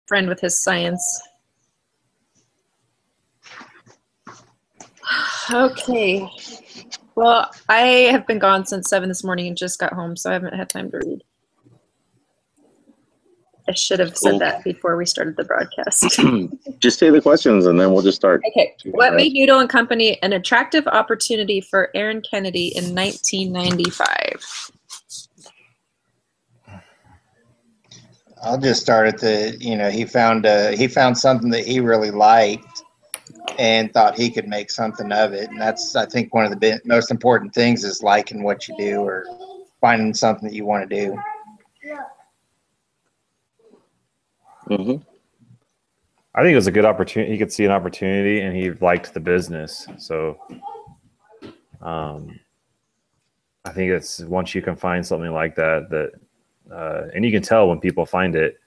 friend with his science. Okay. Well, I have been gone since 7 this morning and just got home, so I haven't had time to read. I should have said that before we started the broadcast. Just say the questions and then we'll just start. Okay. What made Noodle and Company an attractive opportunity for Aaron Kennedy in 1995? I'll just start at the, he found something that he really liked and thought he could make something of it. And that's, I think, one of the most important things is liking what you do or finding something that you want to do. Mm-hmm. I think it was a good opportunity. He could see an opportunity, and he liked the business. So, I think it's once you can find something like that, and you can tell when people find it.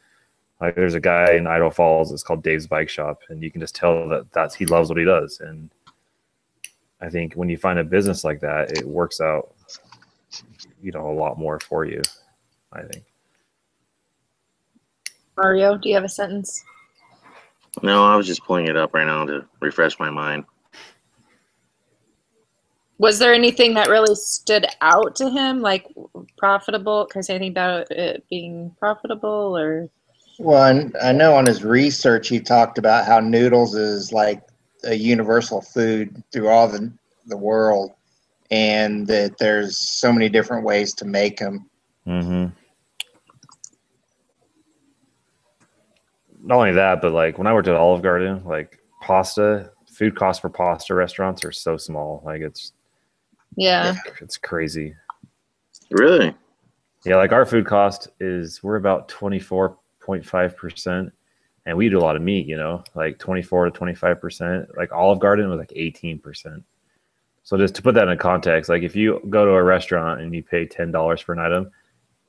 Like there's a guy in Idaho Falls. It's called Dave's Bike Shop, and you can just tell that he loves what he does. And I think when you find a business like that, it works out, a lot more for you. I think. Mario, do you have a sentence? No, I was just pulling it up right now to refresh my mind. Was there anything that really stood out to him, like profitable? Can I say anything about it being profitable or? Well, I know on his research, he talked about how noodles is like a universal food through all the world, and that there's so many different ways to make them. Mm-hmm. Not only that, but like when I worked at Olive Garden, like food costs for pasta restaurants are so small. Like it's crazy. Really? Yeah, like our food cost we're about 24.5%, and we do a lot of meat, like 24 to 25%. Like Olive Garden was like 18%. So just to put that in context, like if you go to a restaurant and you pay $10 for an item,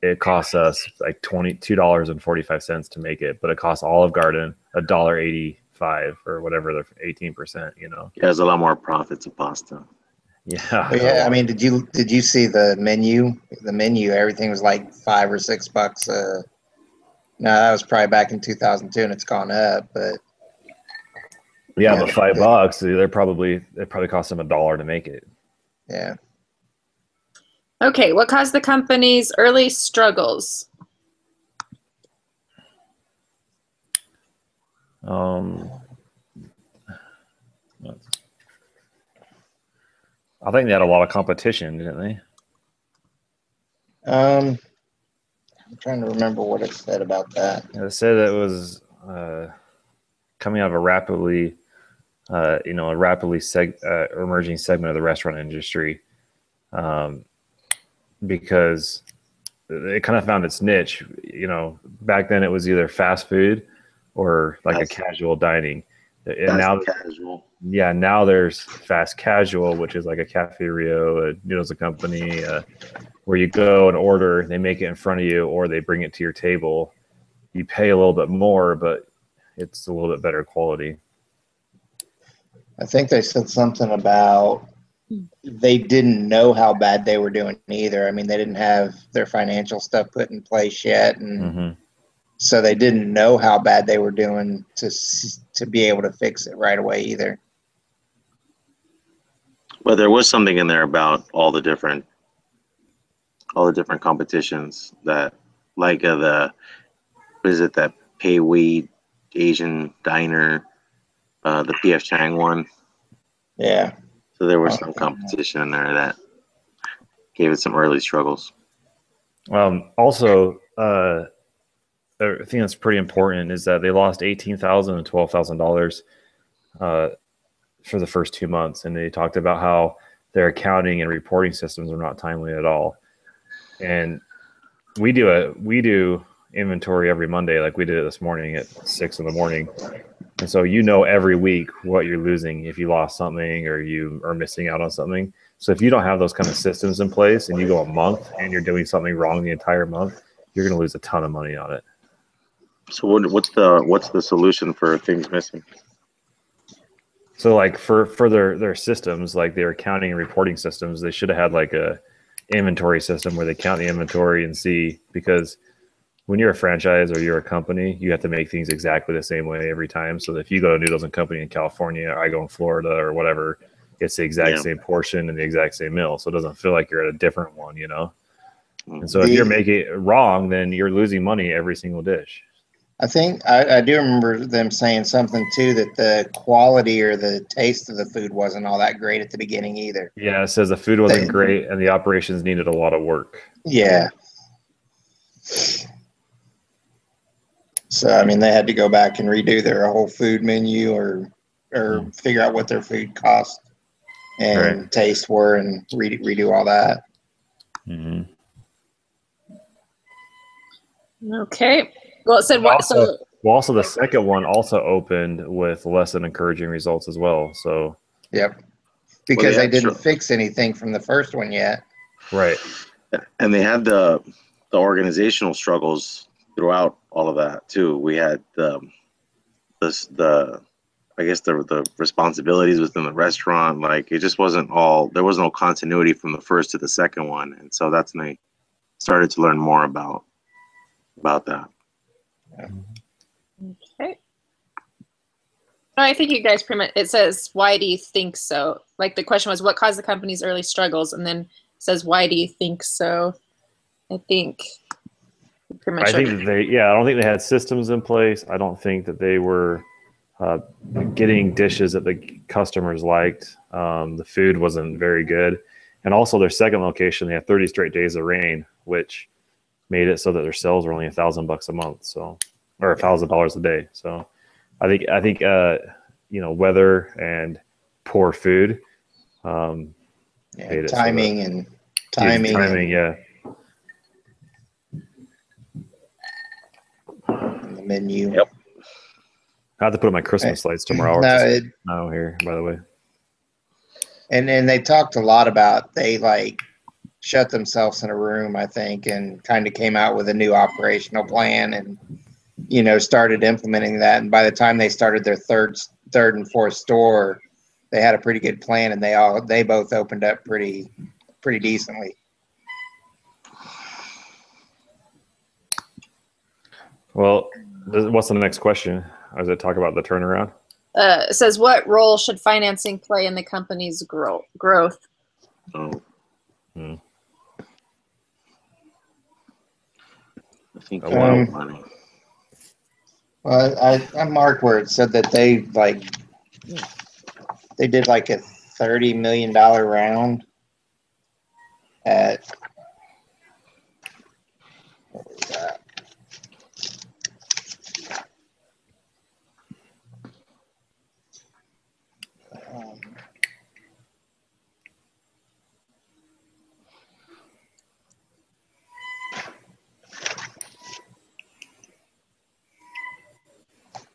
it costs us like $22.45 to make it, but it costs Olive Garden $1.85 or whatever, the 18%. Yeah, there's a lot more profits of pasta. Yeah. But yeah, I mean, did you see the menu? The menu, everything was like $5 or $6. No, that was probably back in 2002, and it's gone up. But yeah, but $5, it probably cost them $1 to make it. Yeah. Okay, what caused the company's early struggles? I think they had a lot of competition, didn't they? I'm trying to remember what it said about that. Yeah, it said it was coming out of a rapidly emerging segment of the restaurant industry, because it kind of found its niche. Back then it was either fast food or like a casual dining. And now there's fast casual, which is like a Cafe Rio, a Noodles and Company, where you go and order, they make it in front of you, or they bring it to your table. You pay a little bit more, but it's a little bit better quality. I think they said something about they didn't know how bad they were doing either. I mean, they didn't have their financial stuff put in place yet, and so they didn't know how bad they were doing to be able to fix it right away either. But there was something in there about all the different competitions that, like that Pei Wei Asian diner, the PF Chang one. Yeah. So there was some competition in there that gave it some early struggles. Also, I think that's pretty important is that they lost $18,000 and $12,000 for the first 2 months, and they talked about how their accounting and reporting systems are not timely at all. And we do inventory every Monday, like we did it this morning at 6 in the morning. And so every week what you're losing if you lost something or you are missing out on something. So if you don't have those kind of systems in place and you go a month and you're doing something wrong the entire month, you're going to lose a ton of money on it. So what's the solution for things missing? So like for their systems, like their accounting and reporting systems, they should have had like a inventory system where they count the inventory and see, because when you're a franchise or you're a company, you have to make things exactly the same way every time. So if you go to Noodles and Company in California, I go in Florida or whatever, it's the exact same portion and the exact same meal. So it doesn't feel like you're at a different one, you know? And so if you're making it wrong, then you're losing money every single dish. I think I do remember them saying something too, that the quality or the taste of the food wasn't all that great at the beginning either. Yeah, it says the food wasn't great and the operations needed a lot of work. Yeah. So I mean, they had to go back and redo their whole food menu or figure out what their food cost and taste were and redo all that. Mm-hmm. Okay. Well, it said what? So also the second one also opened with less than encouraging results as well. So yep, because they didn't fix anything from the first one yet. Right. And they had the organizational struggles throughout all of that too. We had the responsibilities within the restaurant. Like, it just wasn't all. There was no continuity from the first to the second one, and so that's when they started to learn more about that. Okay. Oh, I think you guys pretty much, it says, why do you think so? Like, the question was, what caused the company's early struggles? And then it says, why do you think so? I think pretty much. I think that I don't think they had systems in place. I don't think that they were getting dishes that the customers liked. The food wasn't very good. And also their second location, they had 30 straight days of rain, which made it so that their sales were only $1,000 a month. So, or $1,000 a day. So I think weather and poor food. Timing and timing. Yeah. And the menu. Yep. I have to put up my Christmas lights tomorrow. Here, by the way. And they talked a lot about they like shut themselves in a room, I think, and kind of came out with a new operational plan and started implementing that. And by the time they started their third and fourth store, they had a pretty good plan, and they both opened up pretty decently. Well, what's the next question? Does it talk about the turnaround? It says, what role should financing play in the company's growth? Oh. I think a lot of money. Well, I marked where it said that they did like a $30 million round at what was that?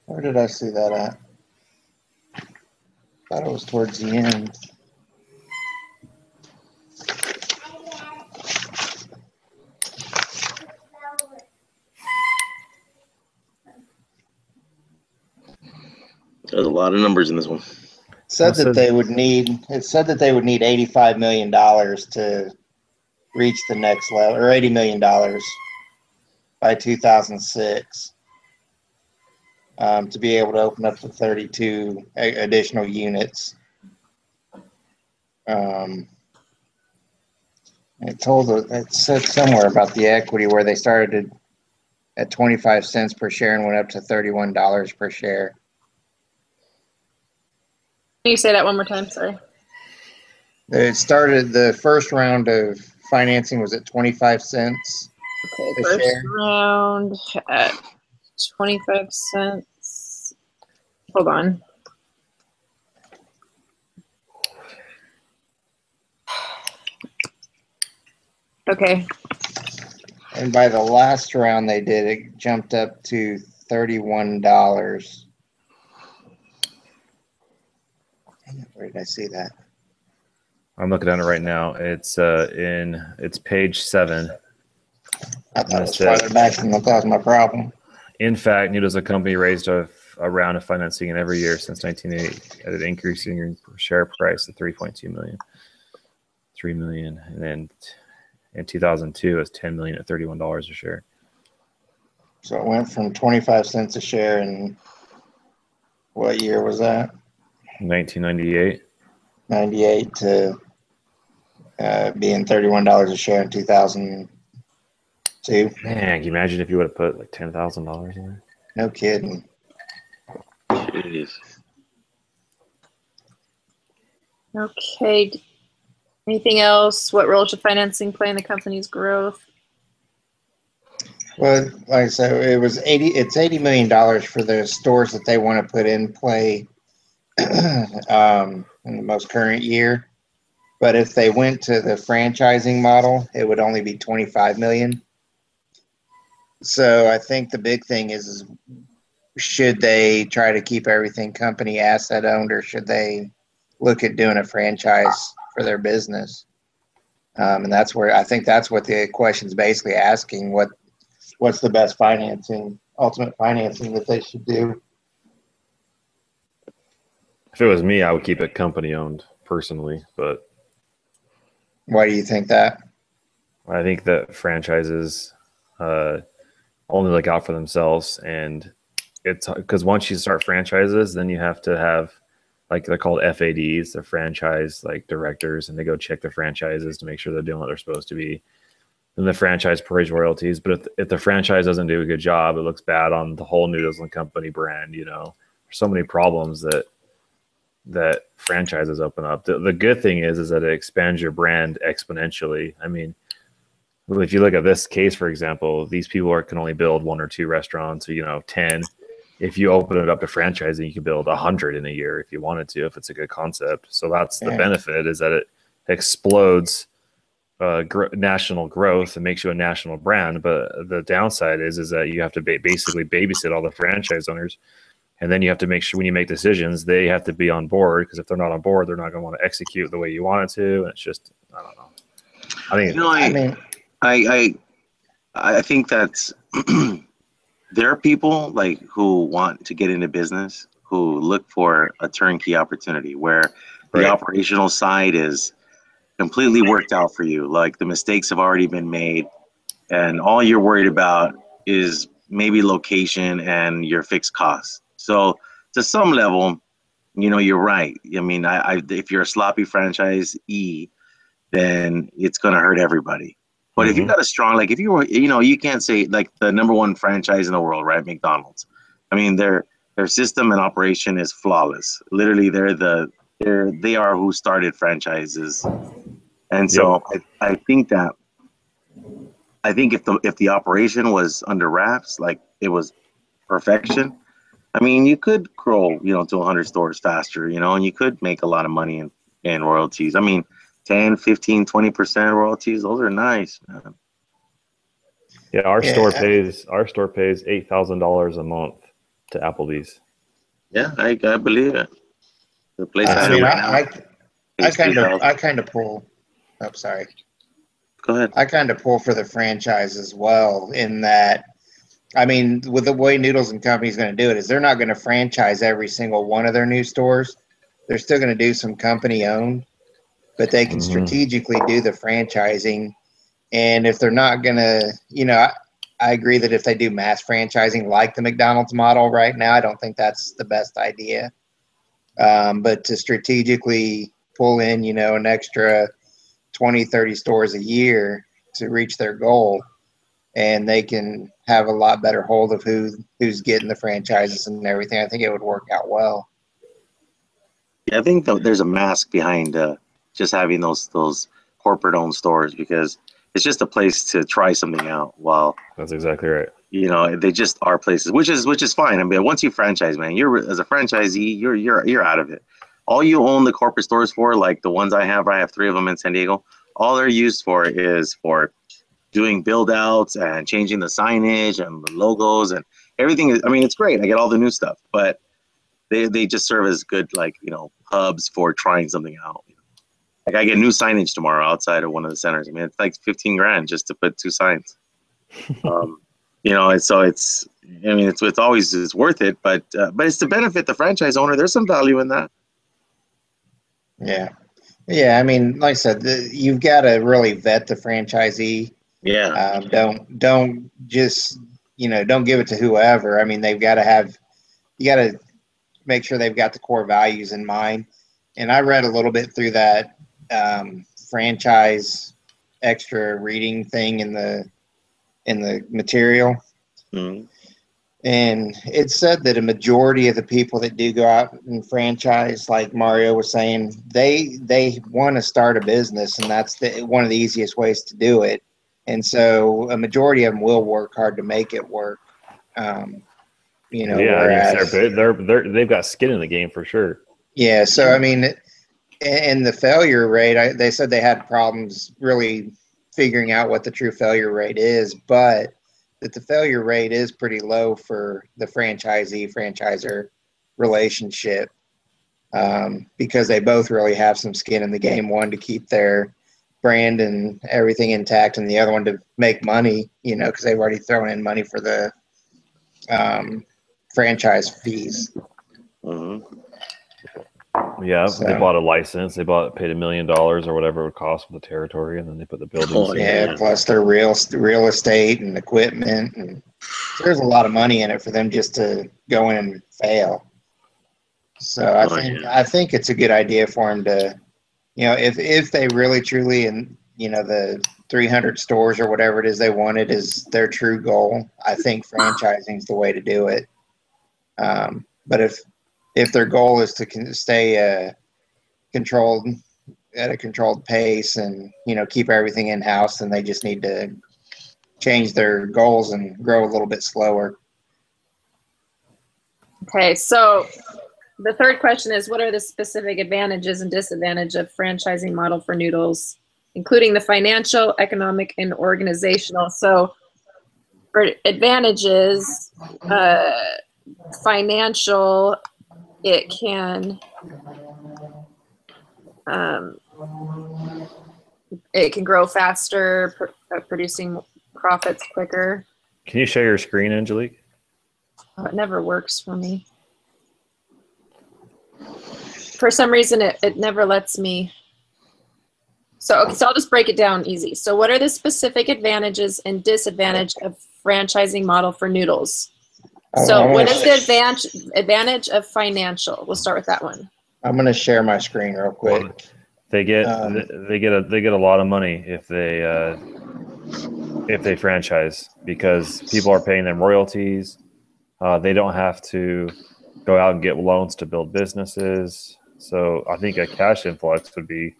Where did I see that at? I thought it was towards the end. There's a lot of numbers in this one. It said that they would need $85 million to reach the next level, or $80 million by 2006. To be able to open up to 32 additional units. It said somewhere about the equity where they started at 25 cents per share and went up to $31 per share. Can you say that one more time? Sorry. It started, the first round of financing was at 25 cents. Okay, first round at 25 cents. Hold on. Okay. And by the last round they did, it jumped up to $31. Where did I see that? I'm looking at it right now. It's page 7. I thought it was farther back than that was my problem. In fact, Noodles and Company raised a round of financing in every year since 1980 at an increasing share price of 3.2 million. 3 million. And then in 2002, it was 10 million at $31 a share. So it went from 25 cents a share in what year was that? 1998. 98 to being $31 a share in 2002. Man, can you imagine if you would have put like $10,000 in there? No kidding. Jeez. Okay. Anything else? What role should financing play in the company's growth? Well, like I said, it's $80 million for the stores that they want to put in play in the most current year. But if they went to the franchising model, it would only be 25 million. So I think the big thing is should they try to keep everything company asset owned, or should they look at doing a franchise for their business? And that's where I think that's what the question's basically asking. What's the best ultimate financing that they should do? If it was me, I would keep it company owned personally, but Why do you think that? I think that franchises only look out for themselves, and it's because once you start franchises, then you have to have, like, they're called FADs, the franchise like directors, and they go check the franchises to make sure they're doing what they're supposed to be. Then the franchise pays royalties, but if the franchise doesn't do a good job, it looks bad on the whole Noodles and Company brand. You know, there's so many problems that franchises open up. The good thing is that it expands your brand exponentially. I mean, if you look at this case, for example, these people can only build 1 or 2 restaurants, or 10. If you open it up to franchising, you can build 100 in a year if you wanted to, if it's a good concept. So that's the benefit, is that it explodes national growth and makes you a national brand. But the downside is that you have to basically babysit all the franchise owners. And then you have to make sure when you make decisions, they have to be on board, because if they're not on board, they're not going to want to execute the way you want it to. And it's just, I don't know. I think that's there are people like who want to get into business who look for a turnkey opportunity where the operational side is completely worked out for you. Like the mistakes have already been made, and all you're worried about is maybe location and your fixed costs. So to some level, you're right. I mean, if you're a sloppy franchisee, then it's going to hurt everybody. But if you got a strong, like if you were, you can't say like the #1 franchise in the world, right? McDonald's. I mean, their system and operation is flawless. Literally, they are who started franchises. And so I think if the operation was under wraps, like it was perfection, I mean, you could grow, to 100 stores faster, and you could make a lot of money in royalties. I mean, 10, 15, 20% royalties, those are nice, man. Yeah, our store pays $8,000 a month to Applebee's. Yeah, I believe it. The place I kind of pull. Oh, sorry. Go ahead. I kind of pull for the franchise as well, in that, I mean, with the way Noodles and Company is going to do it, is they're not going to franchise every single one of their new stores. They're still going to do some company owned, but they can strategically do the franchising. And if they're not going to, I agree that if they do mass franchising like the McDonald's model right now, I don't think that's the best idea. But to strategically pull in, an extra 20, 30 stores a year to reach their goal, and they can have a lot better hold of who's getting the franchises and everything, I think it would work out well. Yeah, I think there's a mask behind just having those corporate-owned stores, because it's just a place to try something out. While that's exactly right. They just are places, which is fine. I mean, once you franchise, man, as a franchisee, you're out of it. All you own the corporate stores for, like the ones I have 3 of them in San Diego. All they're used for is for doing build outs and changing the signage and the logos and everything. I mean, it's great. I get all the new stuff, but they just serve as good, like, hubs for trying something out. Like I get new signage tomorrow outside of one of the centers. I mean, it's like $15,000 just to put 2 signs. And so it's always worth it, but it's to benefit the franchise owner. There's some value in that. Yeah. I mean, like I said, you've got to really vet the franchisee. Yeah. Don't just don't give it to whoever. I mean, you got to make sure they've got the core values in mind. And I read a little bit through that franchise extra reading thing in the material. Mm-hmm. And it said that a majority of the people that do go out and franchise, like Mario was saying, they want to start a business, and that's one of the easiest ways to do it. And so a majority of them will work hard to make it work. Whereas they've got skin in the game for sure. Yeah. So, I mean, and the failure rate, they said they had problems really figuring out what the true failure rate is, but that the failure rate is pretty low for the franchisee-franchisor relationship because they both really have some skin in the game, one to keep their brand and everything intact, and the other one to make money, because they've already thrown in money for the franchise fees. Mm-hmm. Yeah, so they bought a license. They paid $1 million or whatever it would cost for the territory, and then they put the buildings. Plus their real estate and equipment, and so there's a lot of money in it for them just to go in and fail. So I think it's a good idea for them to, if they really truly and the 300 stores or whatever it is they wanted is their true goal. I think franchising is the way to do it. But if their goal is to stay controlled at a controlled pace and keep everything in house, then they just need to change their goals and grow a little bit slower. Okay, so the third question is, what are the specific advantages and disadvantages of franchising model for Noodles, including the financial, economic, and organizational? So for advantages, financial, it can grow faster, producing profits quicker. Can you share your screen, Angelique? Oh, it never works for me. For some reason, it never lets me. So I'll just break it down easy. So what are the specific advantages and disadvantages of franchising model for Noodles? So what is the advantage of financial? We'll start with that one. I'm going to share my screen real quick. Well, they get a lot of money if they franchise, because people are paying them royalties. They don't have to go out and get loans to build businesses. So I think a cash influx would be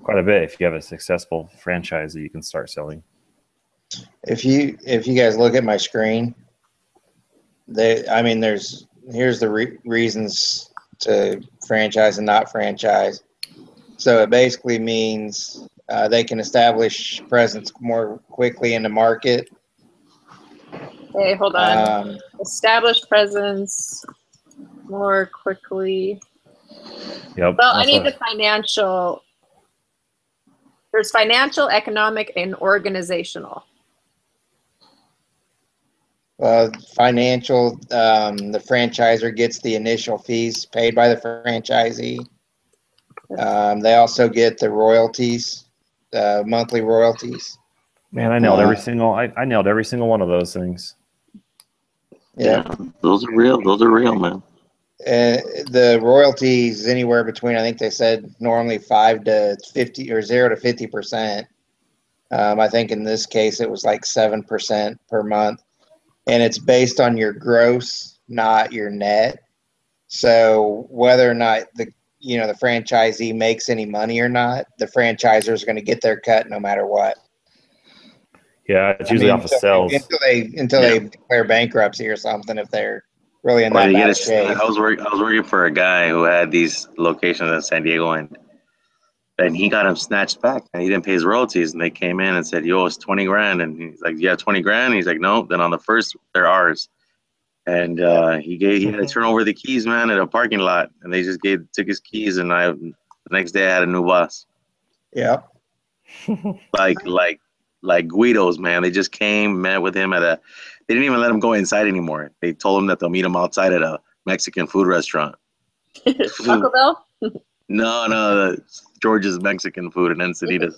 quite a bit if you have a successful franchise that you can start selling. If you guys look at my screen, here's the reasons to franchise and not franchise. So it basically means they can establish presence more quickly in the market. Okay, hold on. Establish presence more quickly. Yep. Well, I need the financial. There's financial, economic, and organizational. Financial, the franchisor gets the initial fees paid by the franchisee. They also get the royalties, monthly royalties. Man, I nailed every single. I nailed every single one of those things. Yeah, those are real. Those are real, man. The royalties anywhere between, I think they said normally 5 to 50 or 0 to 50%. I think in this case it was like 7% per month, and it's based on your gross, not your net. So whether or not the franchisee makes any money or not, the franchisor is going to get their cut no matter what. Yeah, it's usually off of sales until they declare bankruptcy or something, if they're really in that bad shape. I was working for a guy who had these locations in San Diego, and he got them snatched back, and he didn't pay his royalties. And they came in and said, "Yo, it's 20 grand." And he's like, "Yeah, 20 grand." And he's like, "No." Then on the first, they're ours. And he had to turn over the keys, man, at a parking lot, and they just took his keys. And the next day I had a new boss. Yeah. like Guidos, man. They just came, met with him they didn't even let him go inside anymore. They told him that they'll meet him outside at a Mexican food restaurant. Taco Bell? No, George's Mexican food in Encinitas.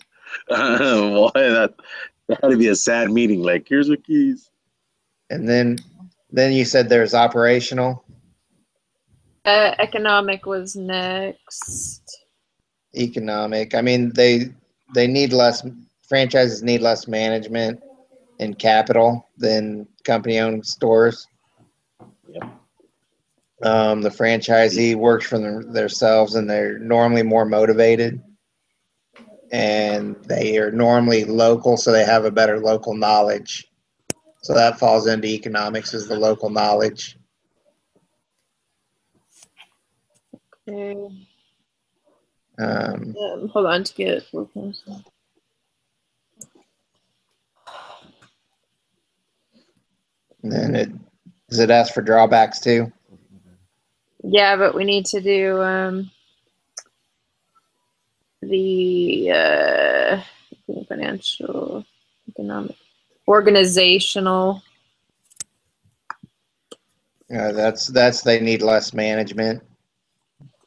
Boy, that had to be a sad meeting. Like, here's the keys. And then you said there's operational. Economic was next. Economic. I mean, they need less, franchises need less management and capital than company-owned stores. Yep. The franchisee works for themselves, and they're normally more motivated, and they are normally local, so they have a better local knowledge. So that falls into economics, is the local knowledge. Okay. Hold on to get. And then does it ask for drawbacks too? Yeah, but we need to do the financial, economic, organizational. That's they need less management,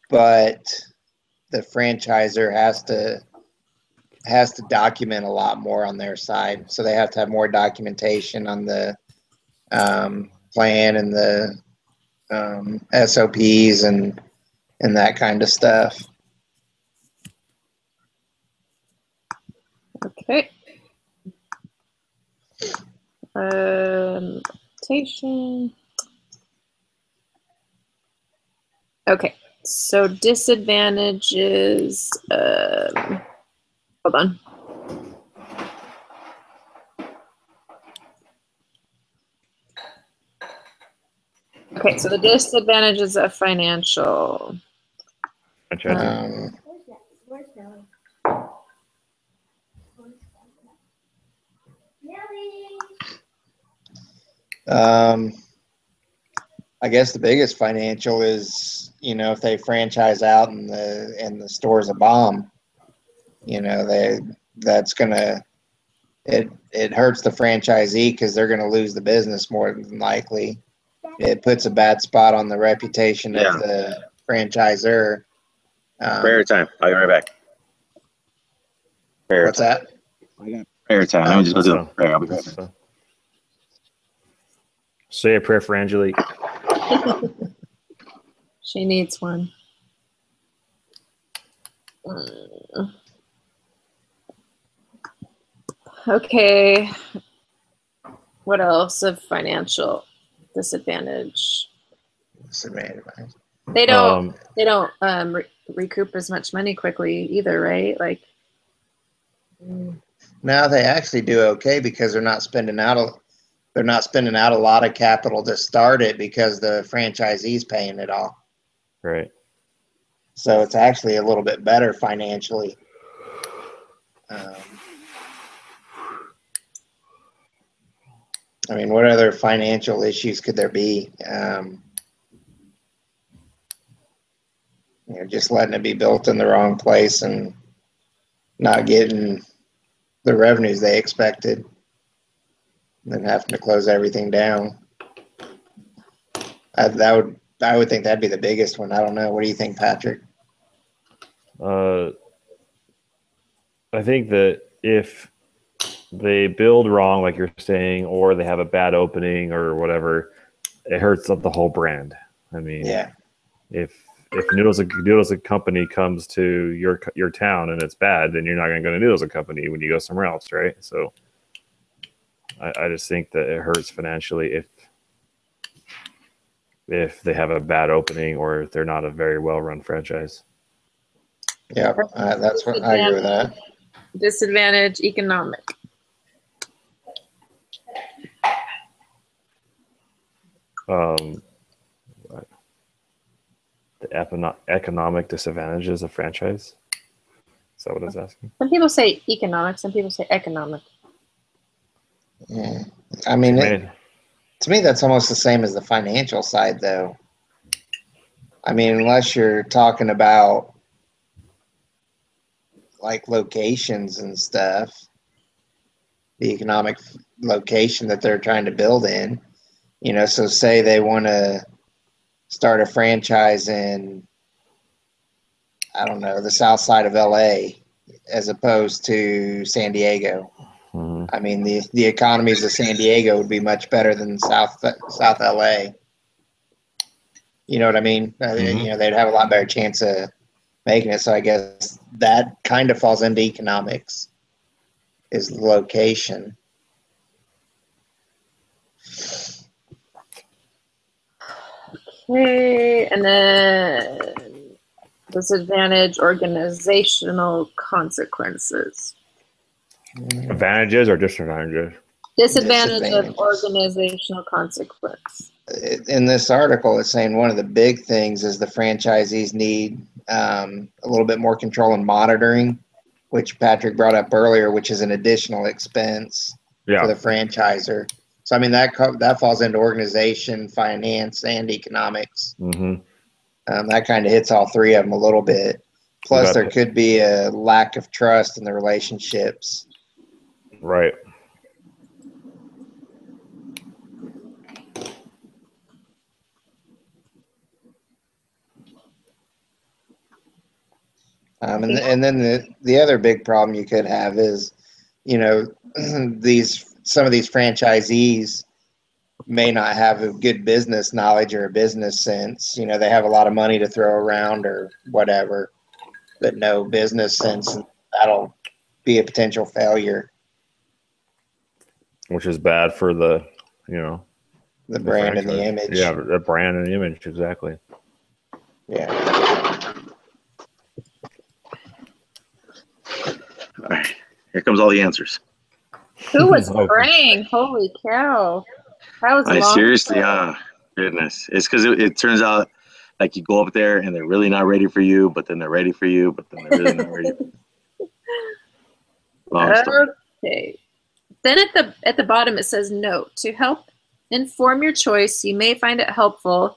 but the franchisor has to document a lot more on their side. So they have to have more documentation on the plan and the SOPs and that kind of stuff. Okay. Rotation. Okay. So disadvantages. Hold on. Okay, so the disadvantages of financial. I guess the biggest financial is, you know, if they franchise out and the store's a bomb, you know, that's gonna it hurts the franchisee because they're gonna lose the business more than likely. It puts a bad spot on the reputation of the franchisor. Prayer time. I'll be right back. Prayer What's time. that? I got prayer time. Let me just go do prayer. I'll be right back. Say a prayer for Angelique. She needs one. Okay. What else of financial disadvantage? They don't recoup as much money quickly either, right? Like, now they actually do okay because they're not spending out a lot of capital to start it because the franchisee's paying it all. Right. So it's actually a little bit better financially. I mean, what other financial issues could there be? You know, just letting it be built in the wrong place and not getting the revenues they expected, and then having to close everything down. I would think that'd be the biggest one. I don't know. What do you think, Patrick? I think that if they build wrong, like you're saying, or they have a bad opening or whatever, it hurts up the whole brand. I mean, yeah. If Noodles a company comes to your town and it's bad, then you're not going to go to Noodles a company when you go somewhere else, right? So I just think that it hurts financially if they have a bad opening or if they're not a very well run franchise. Yeah, that's what I agree with that. Disadvantage economic. The economic disadvantages of franchise. Is that what it's asking? Some people say economic, some people say economic. Yeah. I mean, to me, that's almost the same as the financial side, though. I mean, unless you're talking about like locations and stuff, the economic location that they're trying to build in, you know, so say they want to start a franchise in, I don't know, the south side of LA as opposed to San Diego. I mean, the economies of San Diego would be much better than South LA. You know what I mean? You know, they'd have a lot better chance of making it. So I guess that kind of falls into economics, is location. Okay, and then disadvantage organizational consequences. Advantages or disadvantages? Disadvantage of organizational consequence. In this article, it's saying one of the big things is the franchisees need a little bit more control and monitoring, which Patrick brought up earlier, which is an additional expense for the franchisor. So, I mean, that falls into organization, finance, and economics. That kind of hits all three of them a little bit. Plus, there could be a lack of trust in the relationships. Right. And then the other big problem you could have is, you know, some of these franchisees may not have a good business knowledge or a business sense. You know, they have a lot of money to throw around or whatever, but no business sense, and that'll be a potential failure. Which is bad for the, you know, the brand and the image. Yeah, the brand and the image, exactly. Yeah. All right, here comes all the answers. Who was praying? Holy cow! That was long. Seriously, goodness, it's because it turns out like you go up there and they're really not ready for you, but then they're ready for you, but then they're really not ready for you. Long story. Okay. Then at the bottom it says, note, to help inform your choice, you may find it helpful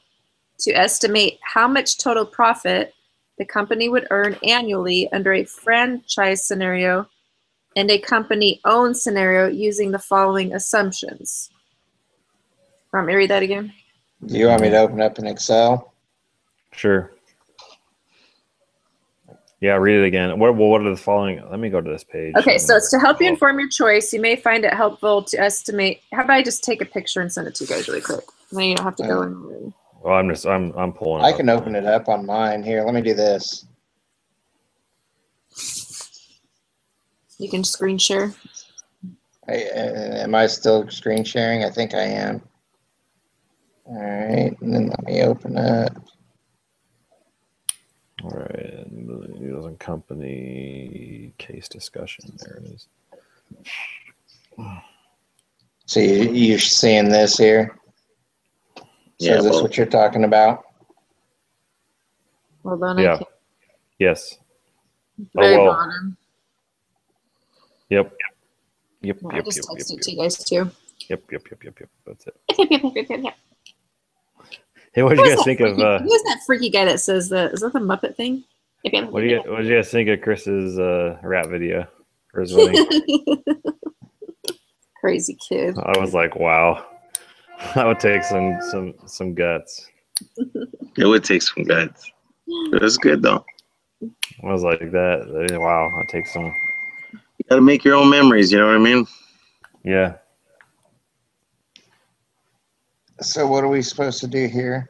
to estimate how much total profit the company would earn annually under a franchise scenario and a company-owned scenario using the following assumptions. Want me to read that again? Do you want me to open up an Excel? Sure. Yeah, read it again. What are the following? Let me go to this page. Okay, so it's to help you inform your choice. You may find it helpful to estimate. How about I just take a picture and send it to you guys really quick? Then you don't have to go in. Well, I'm pulling. I can open it up on mine. Here, let me do this. You can screen share. Am I still screen sharing? I think I am. All right, and then let me open up. All right, Noodles and Company case discussion. There it is. So you're seeing this here? So yeah, is this what you're talking about? Hold on. Yeah. Yes. Very bottom. Yep. I just texted it to you guys too. Yep. That's it. Yep. Hey, what did you guys think of? Who's that freaky guy that says that? Is that the Muppet thing? What did you guys think of Chris's rap video for his wedding? Crazy kid. I was like, wow, that would take some guts. It would take some guts. It was good though. I was like that. Wow, that takes some. You gotta make your own memories. You know what I mean? Yeah. So what are we supposed to do here?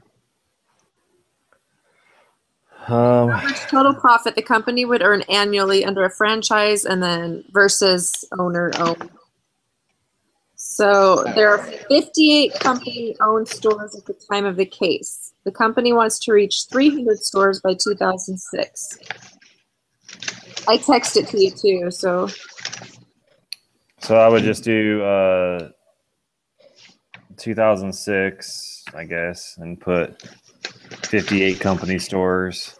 How much total profit the company would earn annually under a franchise and then versus owner-owned. So there are 58 company-owned stores at the time of the case. The company wants to reach 300 stores by 2006. I text it to you too, so. So I would just do 2006, I guess, and put 58 company stores.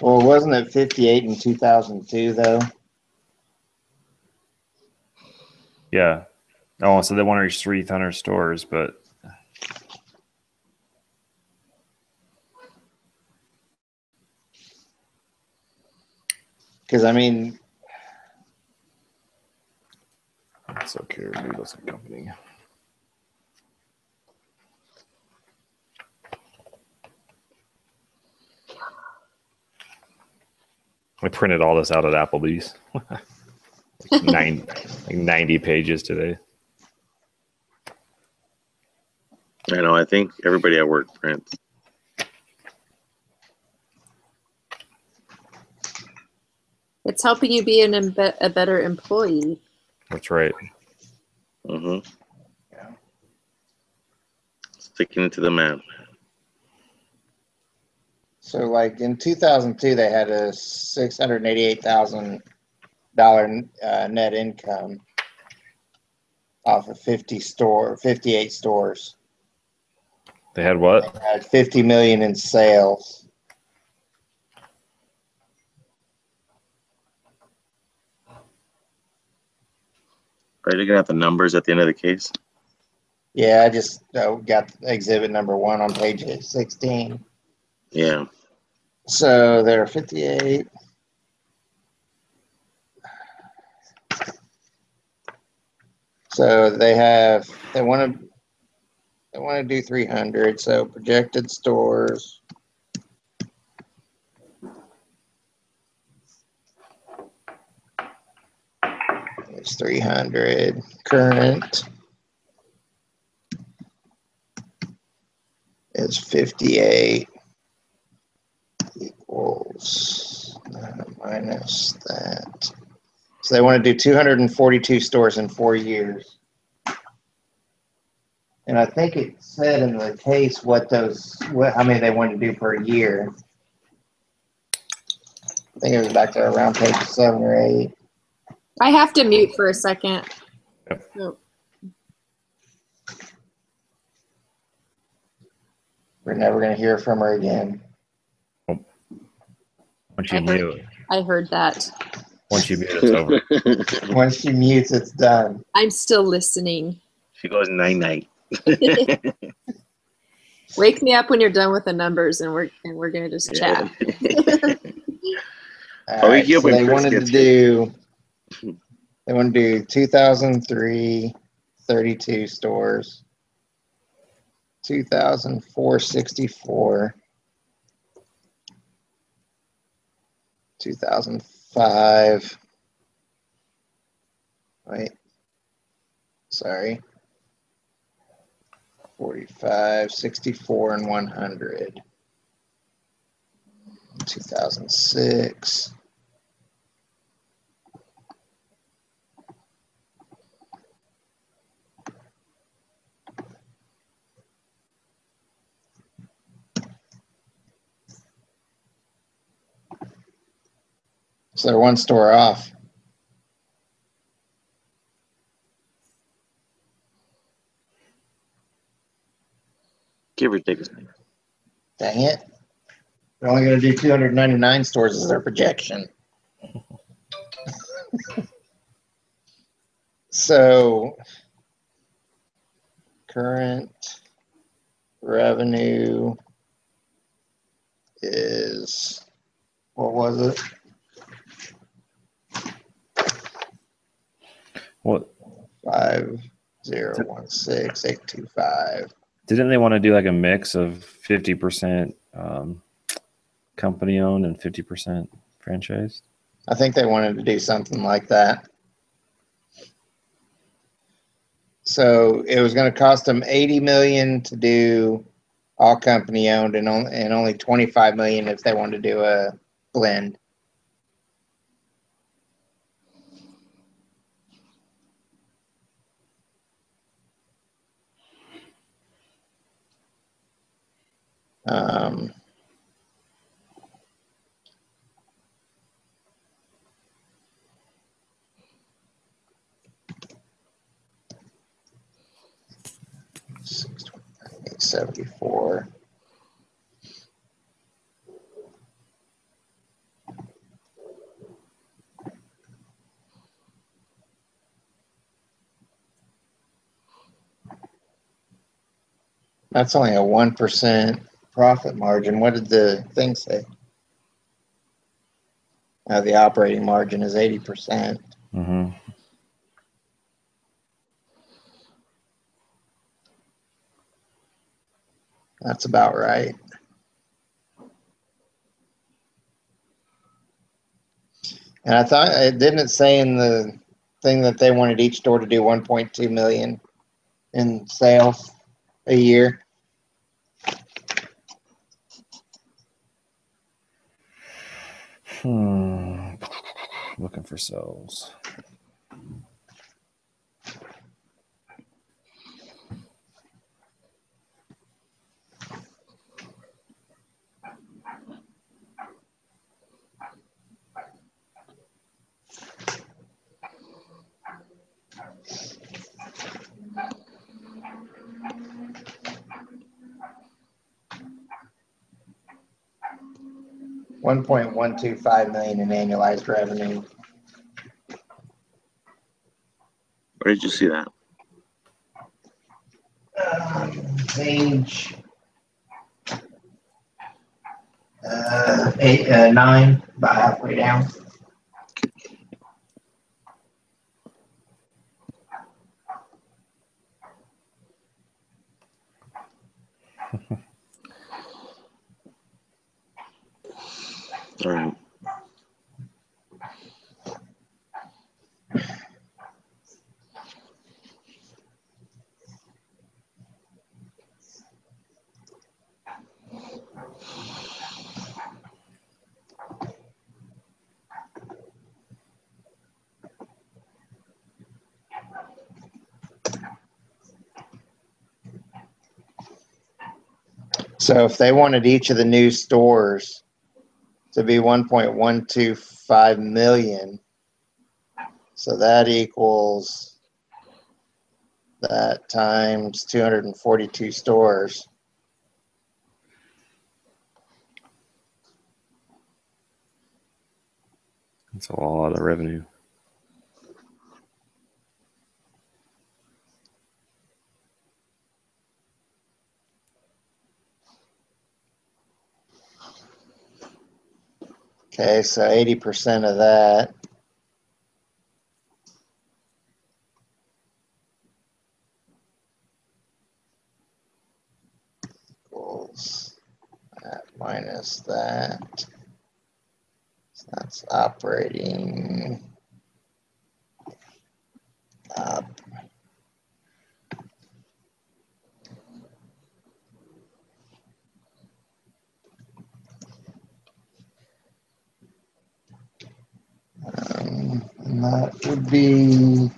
Well, wasn't it 58 in 2002 though? Yeah. Oh, so they want to reach 300 stores, but because I mean, it's okay. Noodles and Company. I printed all this out at Applebee's. like 90 pages today. I know. I think everybody at work prints. It's helping you be a better employee. That's right. Mm-hmm. Yeah. Sticking to the man. So, like in 2002, they had a $688,000 net income off of 58 stores. They had what? They had 50 million in sales. Are you looking at the numbers at the end of the case? Yeah, I just got exhibit number 1 on page 16. Yeah. So they're 58. So they want to do 300. So projected stores. It's 300. Current is 58 equals minus that. So they want to do 242 stores in 4 years. And I think it said in the case how many they wanted to do per year. I think it was back there around page 7 or 8. I have to mute for a second. Yep. Oh. We're never going to hear from her again. Once you mute. I heard that. Once you mute, it's over. Once she mutes, it's done. I'm still listening. She goes night-night. Wake me up when you're done with the numbers, and we're gonna just chat. All right, so they wanted to do 2003 32 stores, 2004 64, 2005. Wait, sorry. 45, 64, and 100. 2006. So they're 1 store off. Give or take a second. Dang it. They're only going to do 299 stores as their projection. So current revenue is, what was it? What? 5016,825. Didn't they want to do like a mix of 50% company owned and 50% franchise? I think they wanted to do something like that. So it was going to cost them $80 million to do all company owned, and only $25 million if they wanted to do a blend. $629,874. That's only a 1% profit margin. What did the thing say? The operating margin is 80%. Mm-hmm. That's about right. And I thought, didn't it say in the thing that they wanted each store to do 1.2 million in sales a year. Looking for sales. $1.125 million in annualized revenue. Where did you see that? Page 9, about halfway down. All right. So if they wanted each of the new stores to be 1.125 million, so that equals that times 242 stores. That's a lot of revenue. Okay, so 80% of that. Equals that minus that. So that's operating up. And that would be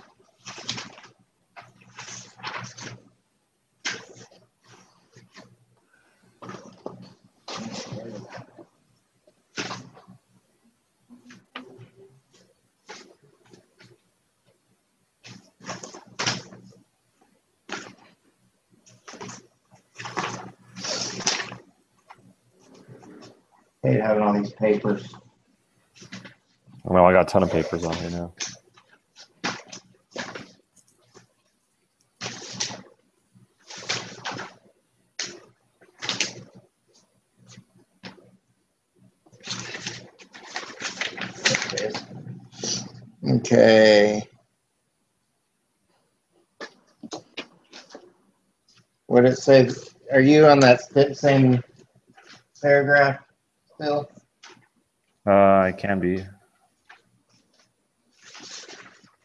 hate having all these papers. Well, I got a ton of papers on here now. Okay. What it say? Are you on that same paragraph still? I can be.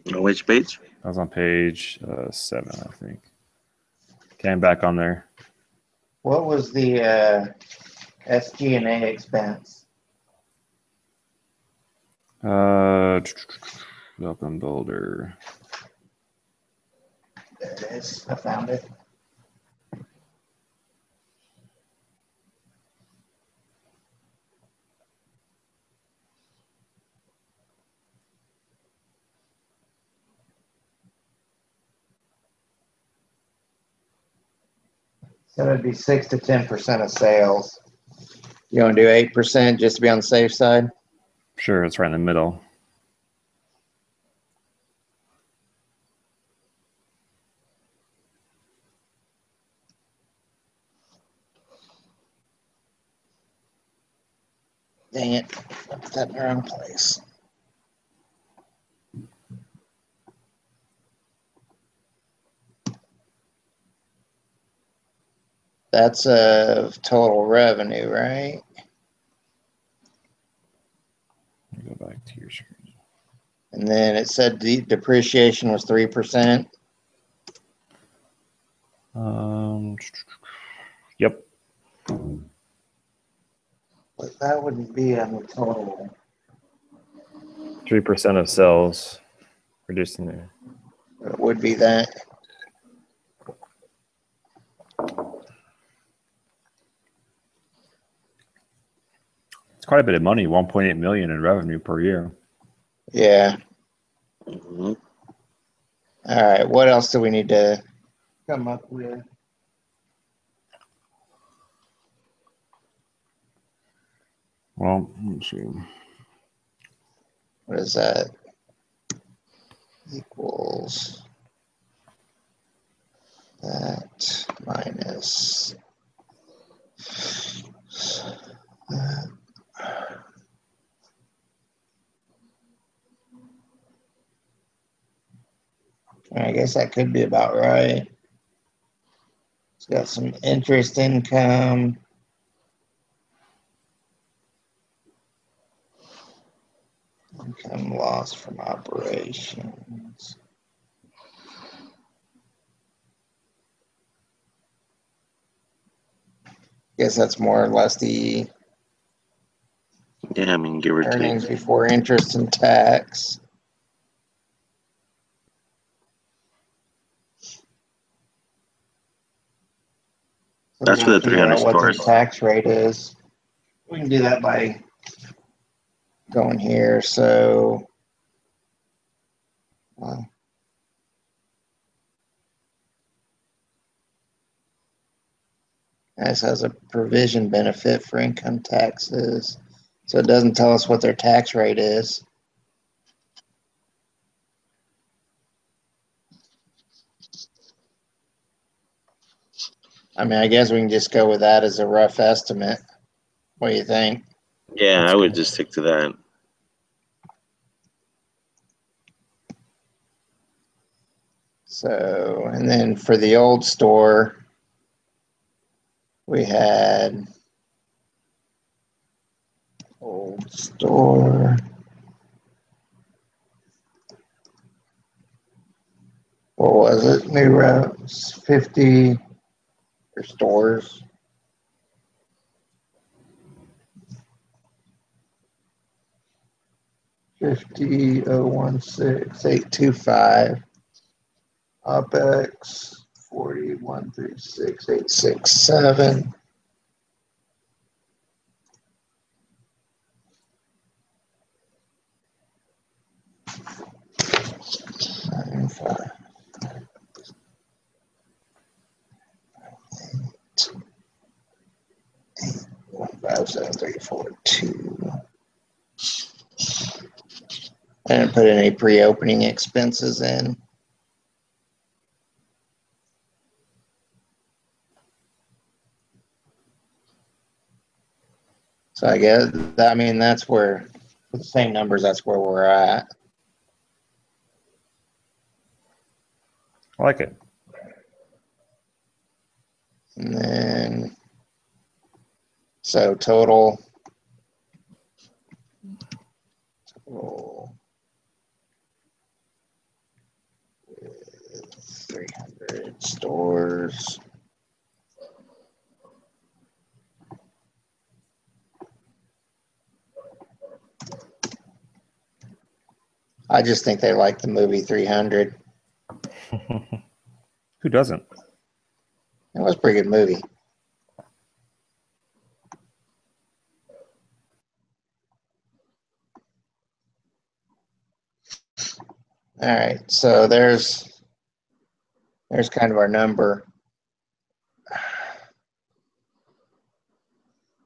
Which page? I was on page 7, I think. Okay, I'm back on there. What was the SG&A expense? Up in Boulder. There it is. I found it. So it'd be 6 to 10% of sales. You want to do 8% just to be on the safe side? Sure, it's right in the middle. Dang it. I put that in the wrong place. That's total revenue, right? Let me go back to your screen. And then it said the depreciation was 3%. Yep. But that wouldn't be on the total. 3% of sales, reducing there. It would be that. It's quite a bit of money, 1.8 million in revenue per year. Yeah. Mhm. All right. What else do we need to come up with? Well, let's see. What is that? Equals that minus that. I guess that could be about right. It's got some interest income. Income loss from operations. Guess that's more or less the Yeah, I mean, give or earnings take. before interest and tax. So we That's for gotta the figure 300 out what their stores. tax rate is. We can do that by going here. So this has a provision benefit for income taxes. So it doesn't tell us what their tax rate is. I mean, I guess we can just go with that as a rough estimate. What do you think? Yeah, I would just stick to that. So, and then for the old store, we had old store. What was it? New routes, 50 or stores. $50,016,825. OpEx 4136,867. One 57342. I didn't put any pre-opening expenses in. So I guess I mean that's where with the same numbers. That's where we're at. I like it. And then so total 300 stores. I just think they like the movie 300. Who doesn't? It was a pretty good movie. All right, so there's kind of our number.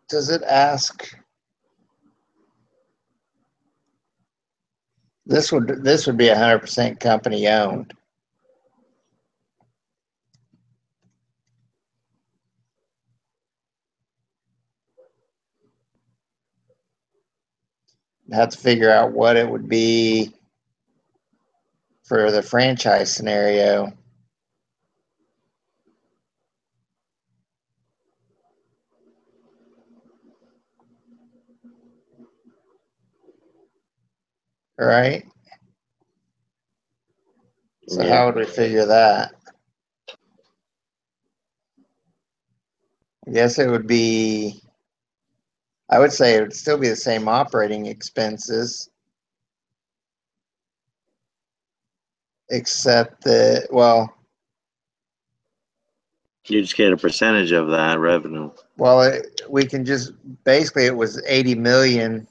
Does it ask? This would be 100% company owned. Have to figure out what it would be for the franchise scenario. All right. So Yeah. how would we figure that? I guess it would be, I would say it would still be the same operating expenses, except that, well, You just get a percentage of that revenue. we can just, basically it was 80 million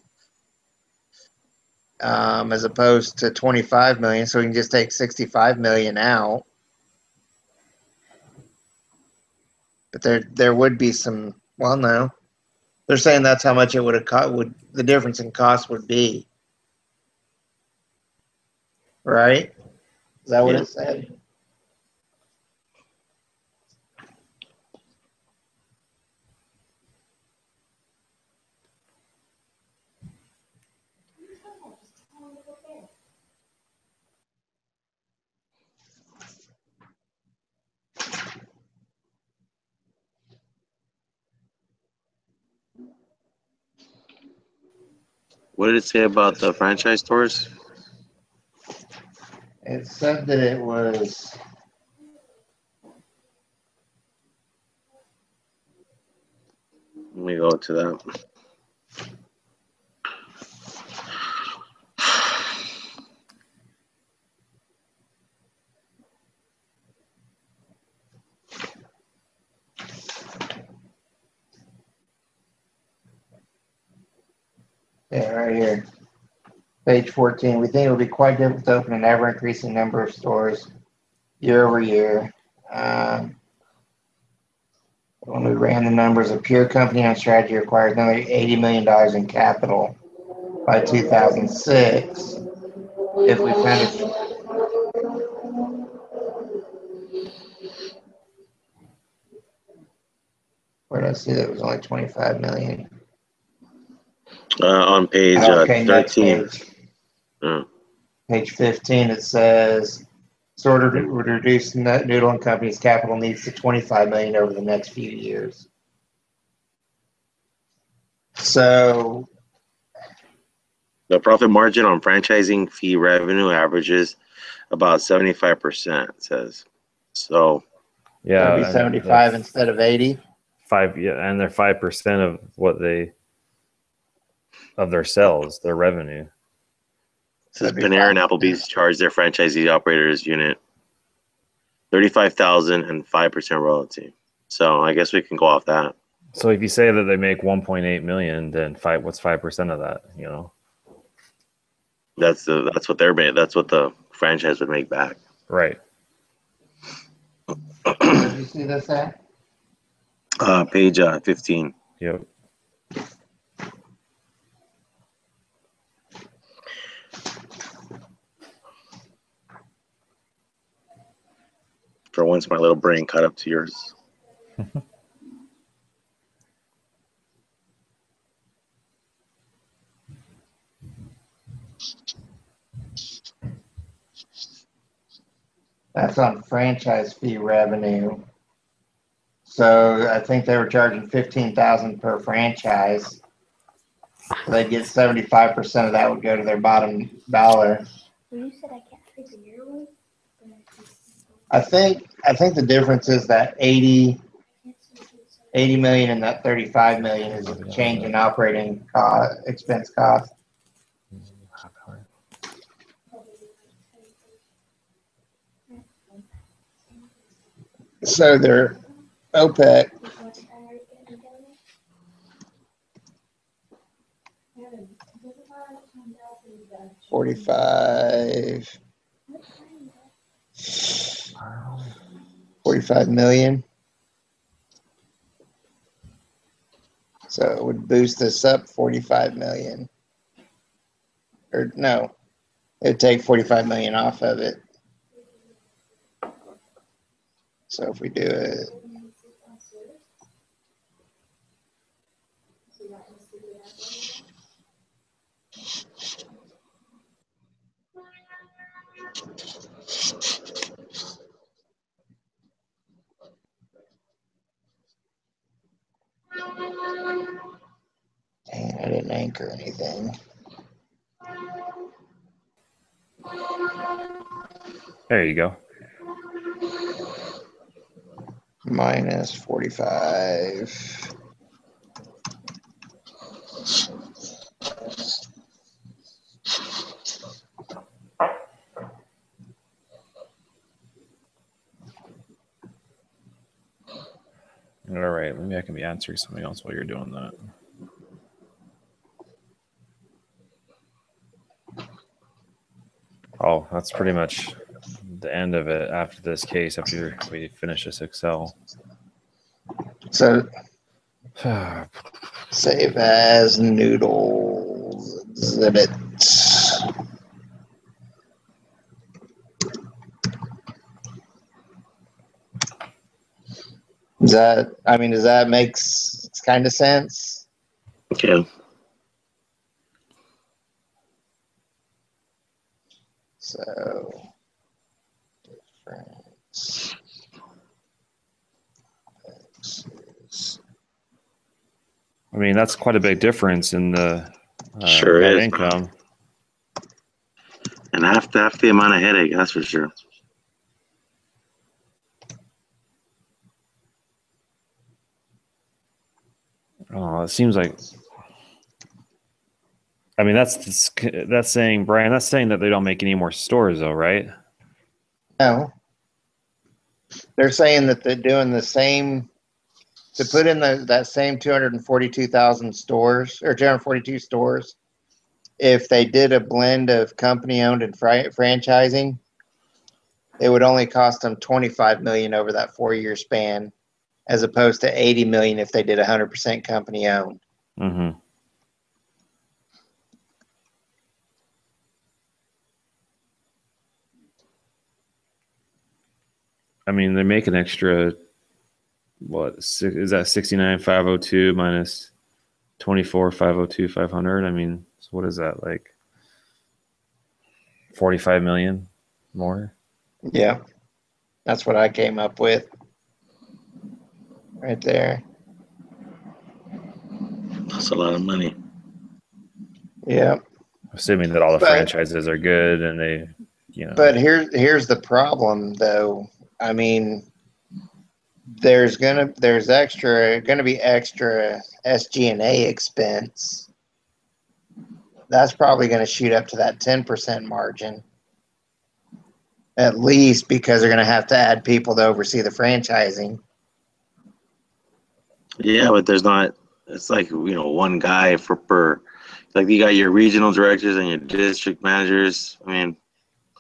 as opposed to 25 million, so we can just take 65 million out. But there would be some, well, no. They're saying that's how much it would have the difference in cost would be. Right? Is that what Yeah. it said? What did it say about the franchise stores? It said that it was, Let me go to that. yeah, right here. Page 14. We think it will be quite difficult to open an ever increasing number of stores year over year. When we ran the numbers, a pure company on strategy requires another $80 million in capital by 2006. If we finish, where did I see that it was only 25 million? On page Okay, next 13. page. Page 15, it says, sort of would reduce Noodle and Company's capital needs to 25 million over the next few years. So The profit margin on franchising fee revenue averages about 75%, it says. So Yeah, it'll be and 75 instead of 80. and they're 5% of what of their sales, their revenue. says Panera and Applebee's charge their franchisee operators unit $35,000 and 5% royalty. So I guess we can go off that. So if you say that they make 1.8 million, then what's 5% of that? You know, that's what they're made. That's what the franchise would make back. Right. Where did you see this at? Page 15. Yep. For once, my little brain caught up to yours. That's on franchise fee revenue. So I think they were charging 15,000 per franchise. So they get 75% of that would go to their bottom dollar. You said I can't figure your one. I think the difference is that 80 million and that 35 million is a change in operating expense cost. So their OPEC $45 million. So it would boost this up 45 million. Or no, it would take 45 million off of it. So if we do it, dang, I didn't anchor anything. There you go. Minus 45. All right, maybe I can be answering something else while you're doing that. Oh, that's pretty much the end of it after this case, after we finish this Excel. So save as noodles exhibit. Does that makes kind of sense? Okay. So, difference. I mean, that's quite a big difference in the Sure net is, income. And half the amount of headache, that's for sure. Oh, it seems like. I mean, that's saying, Brian. That's saying that they don't make any more stores, though, right? No. They're saying that they're doing the same to put in that same 242,000 stores or 242 stores. If they did a blend of company owned and franchising, it would only cost them 25 million over that 4-year span, as opposed to 80 million if they did 100% company owned. Mm-hmm. I mean, they make an extra, what, is that 69,502 minus 24,502, 500? I mean, so what is that, like 45 million more? Yeah. That's what I came up with right there. That's a lot of money. Yeah. Assuming that all the franchises are good and they, But here's the problem, though. I mean, there's gonna be extra SG&A expense. That's probably going to shoot up to that 10% margin, at least, because they're going to have to add people to oversee the franchising. Yeah, but there's not. It's like one guy per. Like you got your regional directors and your district managers. I mean,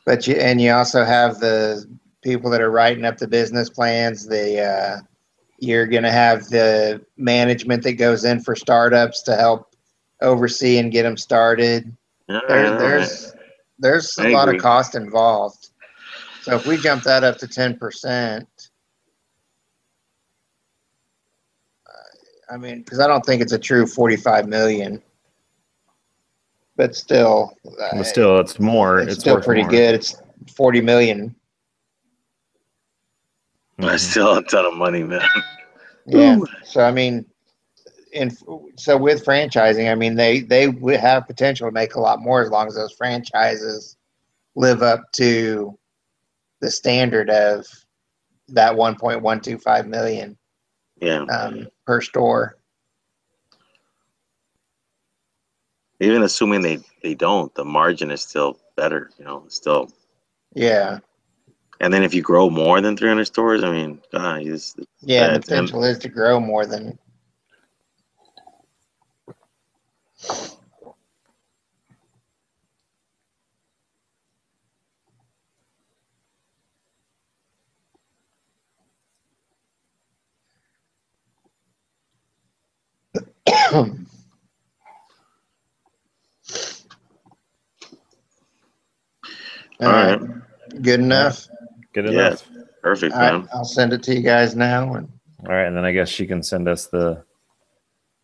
but you also have the people that are writing up the business plans. You're going to have the management that goes in for startups to help oversee and get them started. There's a lot of cost involved. So if we jump that up to 10%, I mean, because I don't think it's a true 45 million, but still, it's more. It's still pretty good. It's 40 million. That's still a ton of money, man. Yeah. So I mean, so with franchising, I mean, they would have potential to make a lot more as long as those franchises live up to the standard of that 1.125 million. Yeah. Per store. Even assuming they don't, the margin is still better. Still. Yeah. And then if you grow more than 300 stores, I mean, God, the potential is to grow more than. All right. Good enough? Good enough. Yeah, perfect, All man. right, I'll send it to you guys now. All right, and then I guess she can send us the...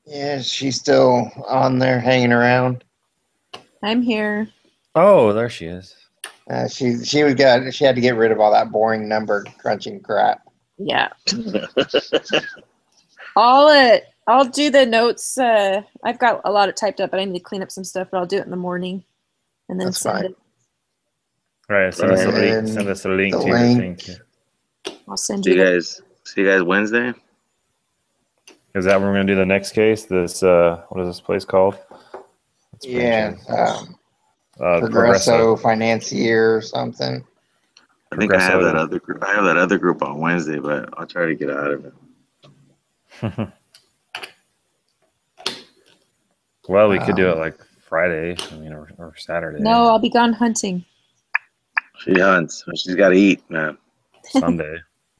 Yeah, she's still on there hanging around. I'm here. Oh, there she is. She had to get rid of all that boring number crunching crap. Yeah. I'll do the notes. I've got a lot of typed up, but I need to clean up some stuff, but I'll do it in the morning and then That's send fine. it. All right, send us a link. And Send us a link the to your link. thing. I'll send See you you the guys. See you guys Wednesday. Is that when we're gonna do the next case? This what is this place called? It's Yeah. Progresso. Progresso Financier or something. I think I have that Progresso. other group. I have that other group on Wednesday, but I'll try to get out of it. Well, we could do it like Friday, or Saturday. No, I'll be gone hunting. She hunts. She's got to eat, man. Sunday.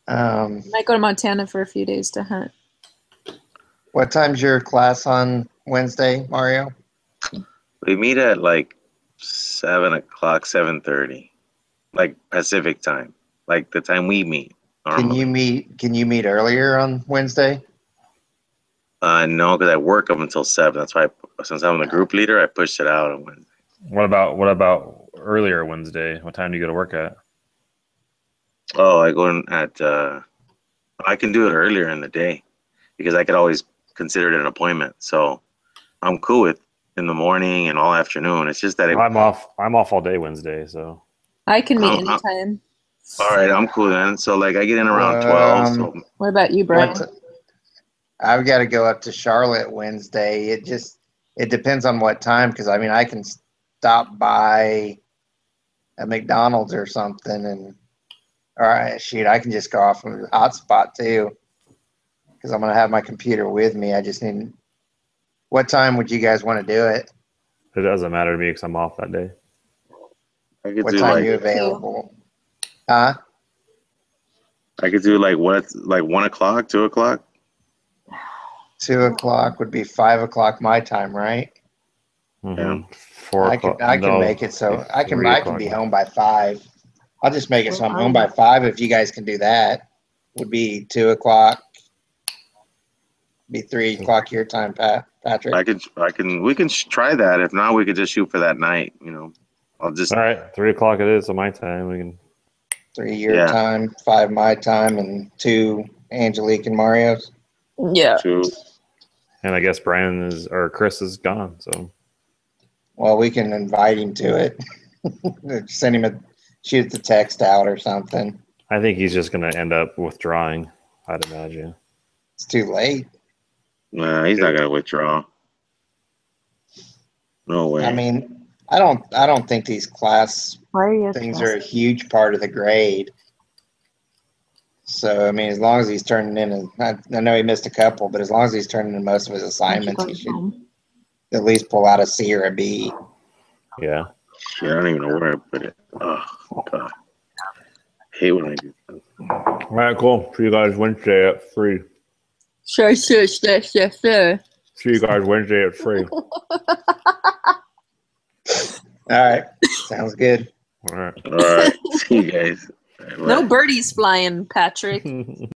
Might go to Montana for a few days to hunt. What time's your class on Wednesday, Mario? We meet at like 7:00, 7:30, like Pacific time, like the time we meet normally. Can you meet earlier on Wednesday? No, because I work up until 7. That's why, since I'm the group leader, I pushed it out on Wednesday. What about earlier Wednesday? What time do you go to work at? Oh, I go in at. I can do it earlier in the day because I could always consider it an appointment. So I'm cool with in the morning and all afternoon. It's just that I'm off all day Wednesday, so I can meet I'm- anytime. all right, I'm cool then. So like I get in around 12. So What about you, Brian? I've got to go up to Charlotte Wednesday. It depends on what time, because I mean I can stop by a McDonald's or something, and all right, shoot, I can just go off from the hotspot too, because I'm gonna have my computer with me. I just need. What time would you guys want to do it? it doesn't matter to me because I'm off that day. I could What do time are like you available? Huh? I could do like 1 o'clock, 2 o'clock. 2 o'clock would be 5 o'clock my time, right? Mm-hmm. 4 I o'clock. can make it so I can 3 be o'clock. home by 5. I'll just make it so I'm home by 5. If you guys can do that, would be 2 o'clock. Be 3 o'clock your time, Patrick. We can try that. If not, we could just shoot for that night. I'll just. All right, 3 o'clock it is on my time. We can. 3 your time, 5 my time, and 2 Angelique and Mario's. Yeah. Shoot. And I guess Chris is gone. So Well, we can invite him to it. Send him shoot the text out or something. I think he's just going to end up withdrawing, I'd imagine. It's too late. Nah, he's not gonna withdraw. No way. I mean, I don't think these class Why are you? things are a huge part of the grade. So I mean, as long as he's turning in, I know he missed a couple, but as long as he's turning in most of his assignments, he should at least pull out a C or a B. Yeah. Shit, I don't even know where I put it. Oh God, I hate when I do that. All right, cool. See you guys Wednesday at 3. Sure. See you guys Wednesday at 3. All right, sounds good. All right. All right, see you guys. All right, No bye. birdies flying, Patrick.